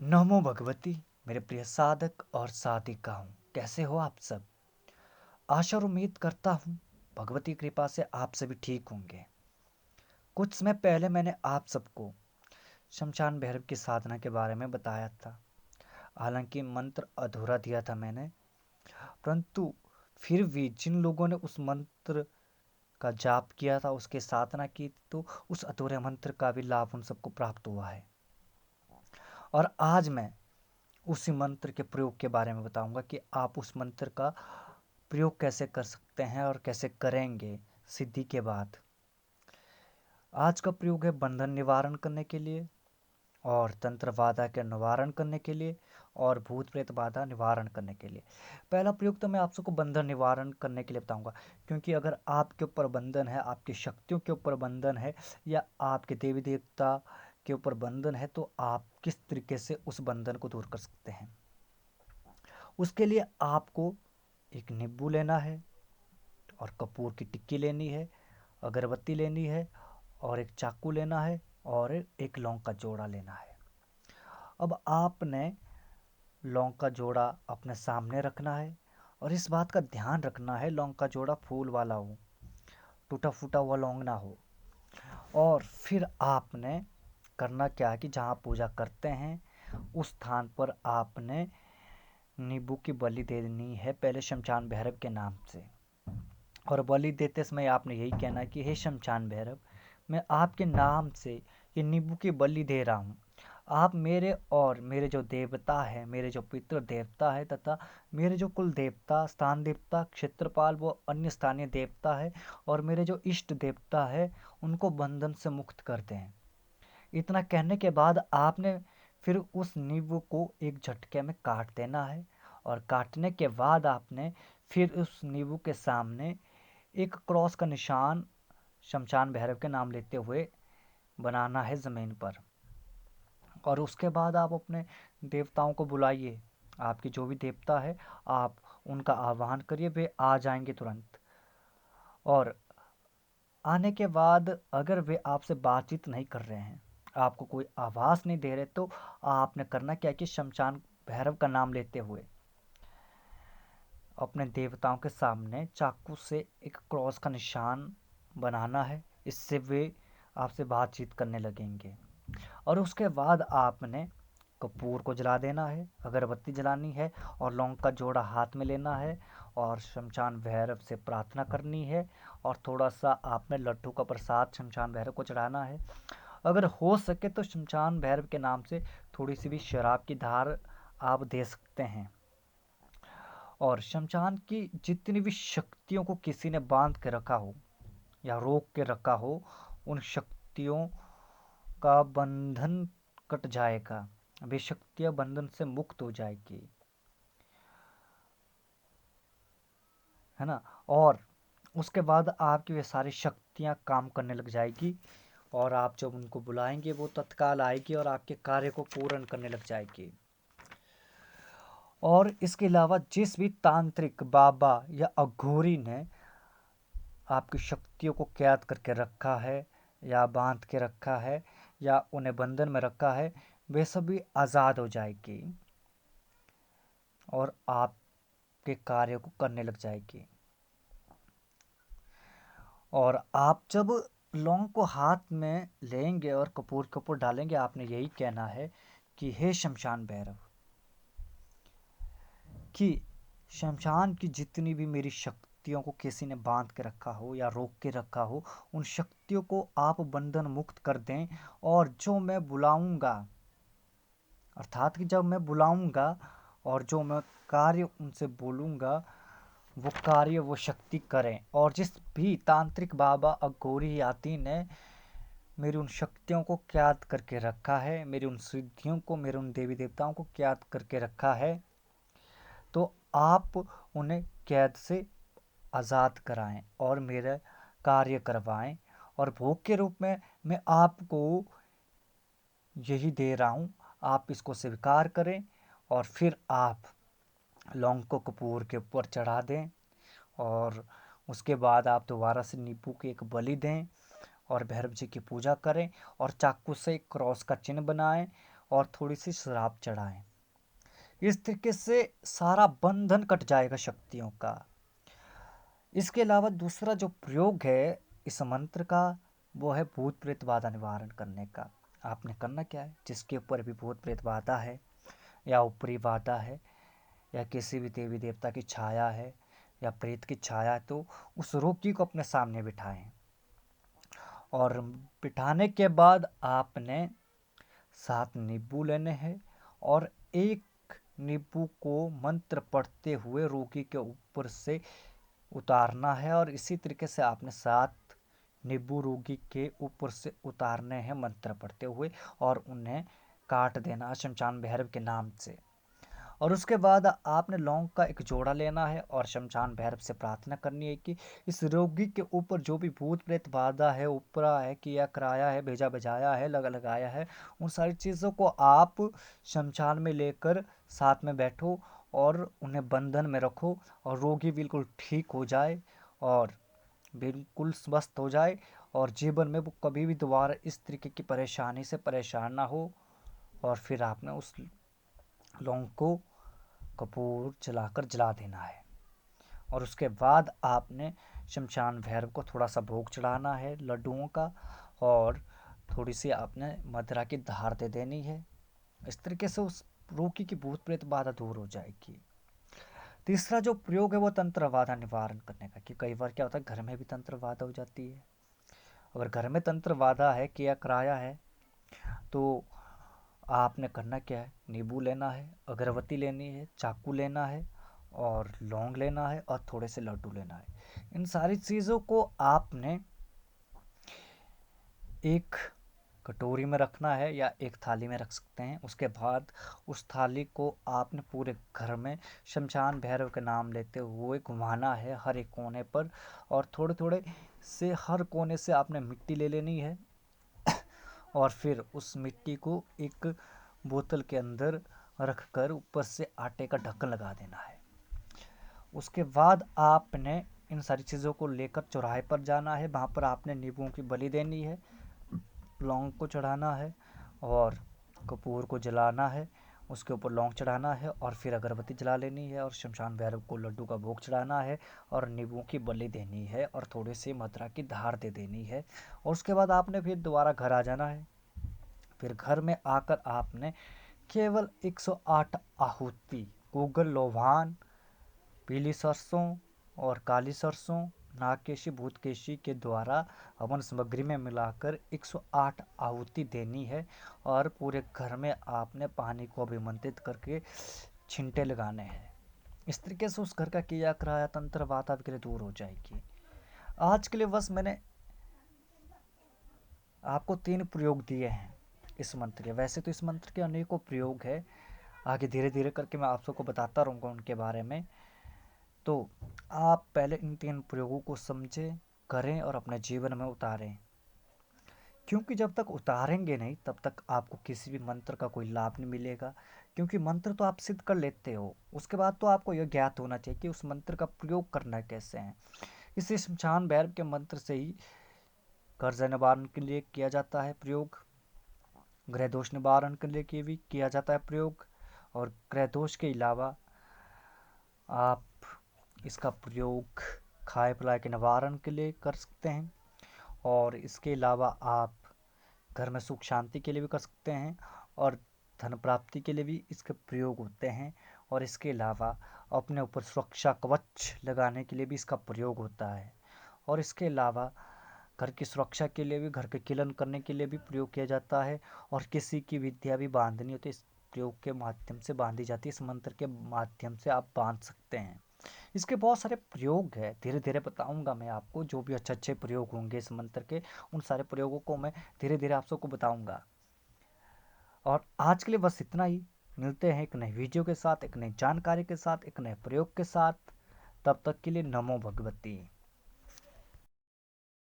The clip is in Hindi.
नमो भगवती। मेरे प्रिय साधक और साधिकाओं, कैसे हो आप सब। आशा और उम्मीद करता हूँ भगवती कृपा से आप सभी ठीक होंगे। कुछ समय पहले मैंने आप सबको शमशान भैरव की साधना के बारे में बताया था। हालांकि मंत्र अधूरा दिया था मैंने, परंतु फिर भी जिन लोगों ने उस मंत्र का जाप किया था, उसकी साधना की, तो उस अधूरे मंत्र का भी लाभ उन सबको प्राप्त हुआ है। और आज मैं उसी मंत्र के प्रयोग के बारे में बताऊंगा कि आप उस मंत्र का प्रयोग कैसे कर सकते हैं और कैसे करेंगे सिद्धि के बाद। आज का प्रयोग है बंधन निवारण करने के लिए, और तंत्र बाधा के निवारण करने के लिए, और भूत प्रेत बाधा निवारण करने के लिए। पहला प्रयोग तो मैं आप सबको बंधन निवारण करने के लिए बताऊंगा, क्योंकि अगर आपके ऊपर बंधन है, आपकी शक्तियों के ऊपर बंधन है, या आपके देवी देवता के ऊपर बंधन है, तो आप किस तरीके से उस बंधन को दूर कर सकते हैं। उसके लिए आपको एक नींबू लेना है, और कपूर की टिक्की लेनी है, अगरबत्ती लेनी है, और एक चाकू लेना है, और एक लौंग का जोड़ा लेना है। अब आपने लौंग का जोड़ा अपने सामने रखना है, और इस बात का ध्यान रखना है लौंग का जोड़ा फूल वाला हो, टूटा फूटा हुआ लौंग ना हो। और फिर आपने करना क्या है कि जहाँ पूजा करते हैं उस स्थान पर आपने नींबू की बलि देनी है, पहले शमशान भैरव के नाम से। और बलि देते समय आपने यही कहना है कि हे शमशान भैरव, मैं आपके नाम से ये नींबू की बलि दे रहा हूँ। आप मेरे और मेरे जो देवता है, मेरे जो पितृ देवता है, तथा मेरे जो कुल देवता, स्थान देवता, क्षेत्रपाल व अन्य स्थानीय देवता है, और मेरे जो इष्ट देवता है, उनको बंधन से मुक्त कर दें। इतना कहने के बाद आपने फिर उस नींबू को एक झटके में काट देना है, और काटने के बाद आपने फिर उस नींबू के सामने एक क्रॉस का निशान शमशान भैरव के नाम लेते हुए बनाना है ज़मीन पर। और उसके बाद आप अपने देवताओं को बुलाइए। आपके जो भी देवता है, आप उनका आह्वान करिए, वे आ जाएंगे तुरंत। और आने के बाद अगर वे आपसे बातचीत नहीं कर रहे हैं, आपको कोई आवाज़ नहीं दे रहे, तो आपने करना क्या है कि शमशान भैरव का नाम लेते हुए अपने देवताओं के सामने चाकू से एक क्रॉस का निशान बनाना है। इससे वे आपसे बातचीत करने लगेंगे। और उसके बाद आपने कपूर को जला देना है, अगरबत्ती जलानी है, और लौंग का जोड़ा हाथ में लेना है, और शमशान भैरव से प्रार्थना करनी है। और थोड़ा सा आपने लड्डू का प्रसाद शमशान भैरव को चढ़ाना है। अगर हो सके तो शमशान भैरव के नाम से थोड़ी सी भी शराब की धार आप दे सकते हैं। और शमशान की जितनी भी शक्तियों को किसी ने बांध के रखा हो या रोक के रखा हो, उन शक्तियों का बंधन कट जाएगा। वे शक्तियाँ बंधन से मुक्त हो जाएगी, है ना। और उसके बाद आपकी वे सारी शक्तियाँ काम करने लग जाएगी, और आप जब उनको बुलाएंगे वो तत्काल आएगी और आपके कार्य को पूर्ण करने लग जाएगी। और इसके अलावा जिस भी तांत्रिक बाबा या अघोरी ने आपकी शक्तियों को कैद करके रखा है, या बांध के रखा है, या उन्हें बंधन में रखा है, वे सभी आज़ाद हो जाएगी और आपके कार्य को करने लग जाएगी। और आप जब लौंग को हाथ में लेंगे और कपूर के ऊपर डालेंगे, आपने यही कहना है कि हे शमशान भैरव, कि शमशान की जितनी भी मेरी शक्तियों को किसी ने बांध के रखा हो या रोक के रखा हो, उन शक्तियों को आप बंधन मुक्त कर दें। और जो मैं बुलाऊंगा, अर्थात कि जब मैं बुलाऊंगा और जो मैं कार्य उनसे बोलूंगा, वो कार्य वो शक्ति करें। और जिस भी तांत्रिक बाबा अघोरी याति ने मेरी उन शक्तियों को कैद करके रखा है, मेरी उन सिद्धियों को, मेरे उन देवी देवताओं को कैद करके रखा है, तो आप उन्हें कैद से आज़ाद कराएं और मेरा कार्य करवाएं। और भोग के रूप में मैं आपको यही दे रहा हूँ, आप इसको स्वीकार करें। और फिर आप लौंग को कपूर के ऊपर चढ़ा दें, और उसके बाद आप दोबारा से नींबू की एक बलि दें, और भैरव जी की पूजा करें, और चाकू से एक क्रॉस का चिन्ह बनाएं, और थोड़ी सी शराब चढ़ाएं। इस तरीके से सारा बंधन कट जाएगा शक्तियों का। इसके अलावा दूसरा जो प्रयोग है इस मंत्र का, वो है भूत प्रेत बाधा निवारण करने का। आपने करना क्या है, जिसके ऊपर भी भूत प्रेत बाधा है या ऊपरी बाधा है या किसी भी देवी देवता की छाया है या प्रेत की छाया है, तो उस रोगी को अपने सामने बिठाएं। और बिठाने के बाद आपने 7 नींबू लेने हैं और एक नींबू को मंत्र पढ़ते हुए रोगी के ऊपर से उतारना है। और इसी तरीके से आपने 7 नींबू रोगी के ऊपर से उतारने हैं मंत्र पढ़ते हुए और उन्हें काट देना शमशान भैरव के नाम से। और उसके बाद आपने लौंग का एक जोड़ा लेना है और शमशान भैरव से प्रार्थना करनी है कि इस रोगी के ऊपर जो भी भूत प्रेत बाधा है, ऊपरा है, किया कराया है, भेजा बजाया है, लगाया है, उन सारी चीज़ों को आप शमशान में लेकर साथ में बैठो और उन्हें बंधन में रखो और रोगी बिल्कुल ठीक हो जाए और बिल्कुल स्वस्थ हो जाए और जीवन में वो कभी भी दोबारा इस तरीके की परेशानी से परेशान ना हो। और फिर आपने उस लौंग को कपूर जलाकर जला देना है। और उसके बाद आपने शमशान भैरव को थोड़ा सा भोग चढ़ाना है लड्डुओं का और थोड़ी सी आपने मदिरा की धार दे देनी है। इस तरीके से उस रोगी की भूत प्रेत बाधा दूर हो जाएगी। तीसरा जो प्रयोग है वो तंत्र बाधा निवारण करने का, कि कई बार क्या होता है घर में भी तंत्र बाधा हो जाती है। अगर घर में तंत्र बाधा है, किया कराया है, तो आपने करना क्या है, नींबू लेना है, अगरबत्ती लेनी है, चाकू लेना है और लौंग लेना है और थोड़े से लड्डू लेना है। इन सारी चीज़ों को आपने एक कटोरी में रखना है या एक थाली में रख सकते हैं। उसके बाद उस थाली को आपने पूरे घर में शमशान भैरव के नाम लेते हुए घुमाना है हर एक कोने पर। और थोड़े थोड़े से हर कोने से आपने मिट्टी ले लेनी है और फिर उस मिट्टी को एक बोतल के अंदर रखकर ऊपर से आटे का ढक्कन लगा देना है। उसके बाद आपने इन सारी चीज़ों को लेकर चौराहे पर जाना है। वहाँ पर आपने नींबुओं की बलि देनी है, लौंग को चढ़ाना है और कपूर को जलाना है, उसके ऊपर लौंग चढ़ाना है और फिर अगरबत्ती जला लेनी है और शमशान भैरव को लड्डू का भोग चढ़ाना है और नींबुओं की बलि देनी है और थोड़ी सी मदिरा की धार दे देनी है। और उसके बाद आपने फिर दोबारा घर आ जाना है। फिर घर में आकर आपने केवल 108 आहुति गूगल लोभान, पीली सरसों और काली सरसों, नागकेशी भूतकेशी के द्वारा हवन सामग्री में मिलाकर 108 आहुति देनी है। और पूरे घर में आपने पानी को अभिमंत्रित करके छिंटे लगाने हैं। इस तरीके से उस घर का किया कराया तंत्र बाधा वगैरह दूर हो जाएगी। आज के लिए बस मैंने आपको 3 प्रयोग दिए हैं इस मंत्र के। वैसे तो इस मंत्र के अनेकों प्रयोग है, आगे धीरे धीरे करके मैं आप सबको बताता रहूँगा उनके बारे में। तो आप पहले इन 3 प्रयोगों को समझें, करें और अपने जीवन में उतारें, क्योंकि जब तक उतारेंगे नहीं तब तक आपको किसी भी मंत्र का कोई लाभ नहीं मिलेगा। क्योंकि मंत्र तो आप सिद्ध कर लेते हो, उसके बाद तो आपको यह ज्ञात होना चाहिए कि उस मंत्र का प्रयोग करना कैसे है। इसी शमशान भैरव के मंत्र से ही कर्ज निवारण के लिए किया जाता है प्रयोग, ग्रह दोष निवारण के लिए भी किया जाता है प्रयोग। और ग्रह दोष के अलावा आप इसका प्रयोग खाए पिलाए के निवारण के लिए कर सकते हैं। और इसके अलावा आप घर में सुख शांति के लिए भी कर सकते हैं और धन प्राप्ति के लिए भी इसके प्रयोग होते हैं। और इसके अलावा अपने ऊपर सुरक्षा कवच लगाने के लिए भी इसका प्रयोग होता है। और इसके अलावा घर की सुरक्षा के लिए भी, घर के किलन करने के लिए भी प्रयोग किया जाता है। और किसी की विद्या भी बांधनी हो तो इस प्रयोग के माध्यम से बांधी जाती है, इस मंत्र के माध्यम से आप बांध सकते हैं। इसके बहुत सारे प्रयोग है, धीरे धीरे बताऊंगा मैं आपको, जो भी अच्छे अच्छे प्रयोग होंगे इस मंत्र के, उन सारे प्रयोगों को मैं धीरे धीरे आप सबको बताऊंगा। और आज के लिए बस इतना ही। मिलते हैं एक नई वीडियो के साथ, एक नई जानकारी के साथ, एक नए प्रयोग के साथ। तब तक के लिए नमो भगवती।